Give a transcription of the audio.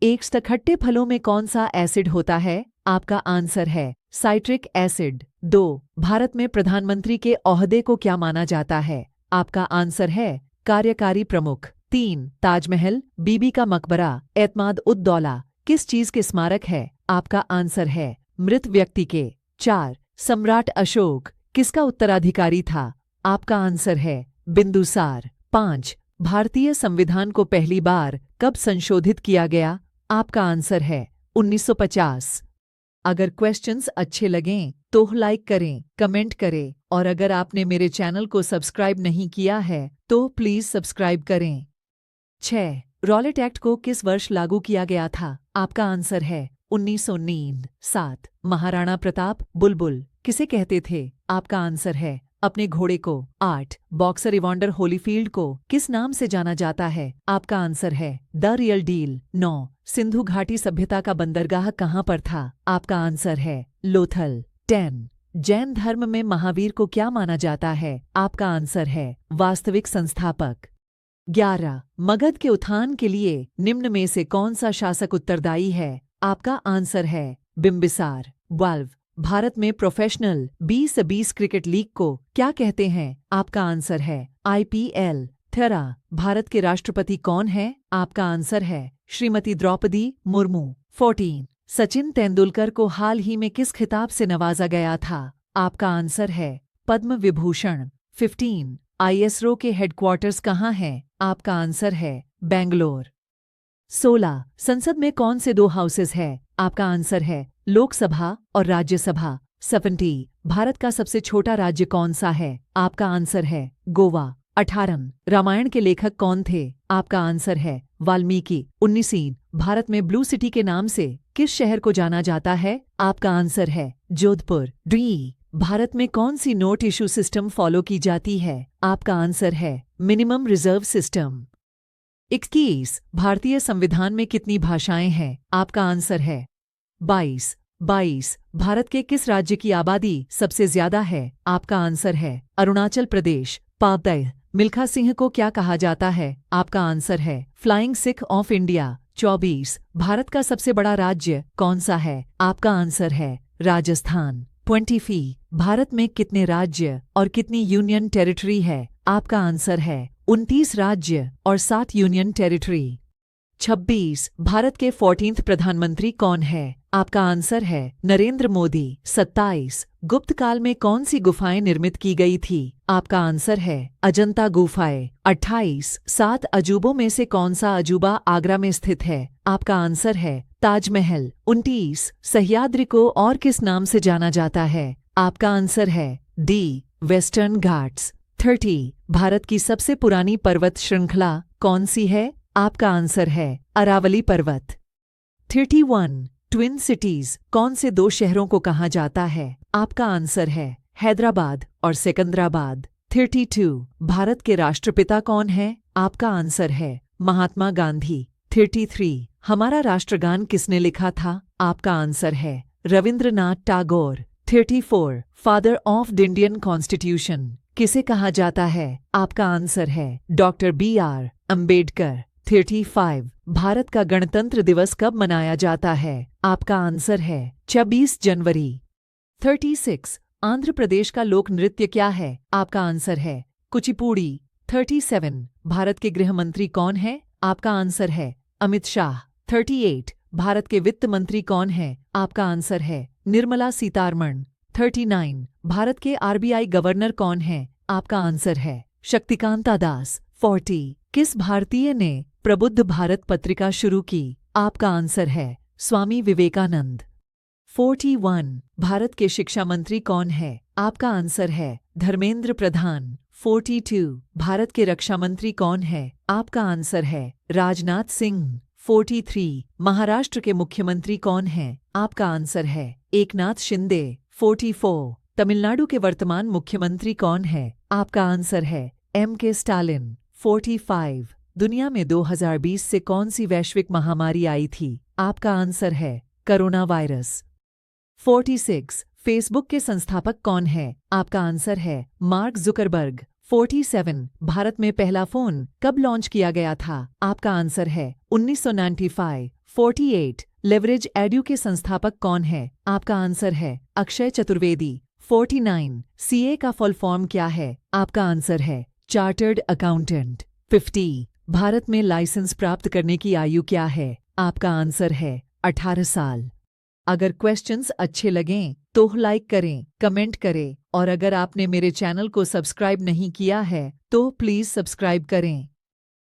एक खट्टे फलों में कौन सा एसिड होता है? आपका आंसर है साइट्रिक एसिड। 2. भारत में प्रधानमंत्री के ओहदे को क्या माना जाता है? आपका आंसर है कार्यकारी प्रमुख। 3. ताजमहल, बीबी का मकबरा, एतमाद उद दौला किस चीज के स्मारक है? आपका आंसर है मृत व्यक्ति के। 4. सम्राट अशोक किसका उत्तराधिकारी था? आपका आंसर है बिंदुसार। 5. भारतीय संविधान को पहली बार कब संशोधित किया गया? आपका आंसर है 1950। अगर क्वेश्चंस अच्छे लगें तो लाइक करें, कमेंट करें और अगर आपने मेरे चैनल को सब्सक्राइब नहीं किया है तो प्लीज सब्सक्राइब करें। 6. रॉलेट एक्ट को किस वर्ष लागू किया गया था? आपका आंसर है 1919। 7. महाराणा प्रताप बुलबुल किसे कहते थे? आपका आंसर है अपने घोड़े को। 8. बॉक्सर इवॉन्डर होलीफील्ड को किस नाम से जाना जाता है? आपका आंसर है द रियल डील। 9. सिंधु घाटी सभ्यता का बंदरगाह कहाँ पर था? आपका आंसर है लोथल। 10. जैन धर्म में महावीर को क्या माना जाता है? आपका आंसर है वास्तविक संस्थापक। 11. मगध के उत्थान के लिए निम्न में से कौन सा शासक उत्तरदायी है? आपका आंसर है बिंबिसार। 12. भारत में प्रोफेशनल 20-20 क्रिकेट लीग को क्या कहते हैं? आपका आंसर है IPL। 13. भारत के राष्ट्रपति कौन है? आपका आंसर है श्रीमती द्रौपदी मुर्मू। 14. सचिन तेंदुलकर को हाल ही में किस खिताब से नवाजा गया था? आपका आंसर है पद्म विभूषण। 15. ISRO के हेडक्वार्टर्स कहाँ हैं? आपका आंसर है बेंगलोर। 16. संसद में कौन से 2 हाउसेस है? आपका आंसर है लोकसभा और राज्यसभा। 17. भारत का सबसे छोटा राज्य कौन सा है? आपका आंसर है गोवा। 18. रामायण के लेखक कौन थे? आपका आंसर है वाल्मीकि। 19. भारत में ब्लू सिटी के नाम से किस शहर को जाना जाता है? आपका आंसर है जोधपुर। 20. भारत में कौन सी नोट इशू सिस्टम फॉलो की जाती है? आपका आंसर है मिनिमम रिजर्व सिस्टम। 21. भारतीय संविधान में कितनी भाषाएं हैं? आपका आंसर है 22। 22. भारत के किस राज्य की आबादी सबसे ज्यादा है? आपका आंसर है अरुणाचल प्रदेश। 5. मिल्खा सिंह को क्या कहा जाता है? आपका आंसर है flying Sikh of India. 24. Bharat का सबसे बड़ा राज्य कौन सा है? आपका आंसर है राजस्थान। 25. भारत में कितने राज्य और कितनी यूनियन टेरिटरी है? आपका आंसर है 29 राज्य और 7 यूनियन टेरिटरी। 26. भारत के 14th प्रधानमंत्री कौन है? आपका आंसर है नरेंद्र मोदी। 27. गुप्त काल में कौन सी गुफाएं निर्मित की गई थी? आपका आंसर है अजंता गुफाएं। 28. 7 अजूबों में से कौन सा अजूबा आगरा में स्थित है? आपका आंसर है ताजमहल। 29. सह्याद्री को और किस नाम से जाना जाता है? आपका आंसर है डी वेस्टर्न घाट्स। 30. भारत की सबसे पुरानी पर्वत श्रृंखला कौन सी है? आपका आंसर है अरावली पर्वत। 31. ट्विन सिटीज कौन से 2 शहरों को कहा जाता है? आपका आंसर है हैदराबाद और सिकंदराबाद। 32. भारत के राष्ट्रपिता कौन है? आपका आंसर है महात्मा गांधी। 33. हमारा राष्ट्रगान किसने लिखा था? आपका आंसर है Rabindranath Tagore. 34. Father of the Indian constitution किसे कहा जाता है? आपका आंसर है डॉक्टर BR अम्बेडकर। 35. भारत का गणतंत्र दिवस कब मनाया जाता है? आपका आंसर है 26 जनवरी। 36. आंध्र प्रदेश का लोक नृत्य क्या है? आपका आंसर है कुचिपुड़ी। 37. भारत के गृह मंत्री कौन है? आपका आंसर है अमित शाह। 38. भारत के वित्त मंत्री कौन है? आपका आंसर है निर्मला सीतारमण। 39. भारत के RBI गवर्नर कौन है? आपका आंसर है शक्तिकांता दास। 40. किस भारतीय ने प्रबुद्ध भारत पत्रिका शुरू की? आपका आंसर है स्वामी विवेकानंद। 41. भारत के शिक्षा मंत्री कौन है? आपका आंसर है धर्मेंद्र प्रधान। 42. भारत के रक्षा मंत्री कौन है? आपका आंसर है राजनाथ सिंह। 43. महाराष्ट्र के मुख्यमंत्री कौन हैं? आपका आंसर है एकनाथ शिंदे। 44. तमिलनाडु के वर्तमान मुख्यमंत्री कौन है? आपका आंसर है MK स्टालिन। 45. दुनिया में 2020 से कौन सी वैश्विक महामारी आई थी? आपका आंसर है कोरोना वायरस। 46. फेसबुक के संस्थापक कौन है? आपका आंसर है मार्क जुकरबर्ग। 47. भारत में पहला फोन कब लॉन्च किया गया था? आपका आंसर है 1995। 48 लेवरेज एड्यू के संस्थापक कौन है? आपका आंसर है अक्षय चतुर्वेदी। 49 सीए का फुल फॉर्म क्या है? आपका आंसर है चार्टर्ड अकाउंटेंट। 50 भारत में लाइसेंस प्राप्त करने की आयु क्या है? आपका आंसर है 18 साल। अगर क्वेश्चंस अच्छे लगें तो लाइक करें, कमेंट करें और अगर आपने मेरे चैनल को सब्सक्राइब नहीं किया है तो प्लीज़ सब्सक्राइब करें।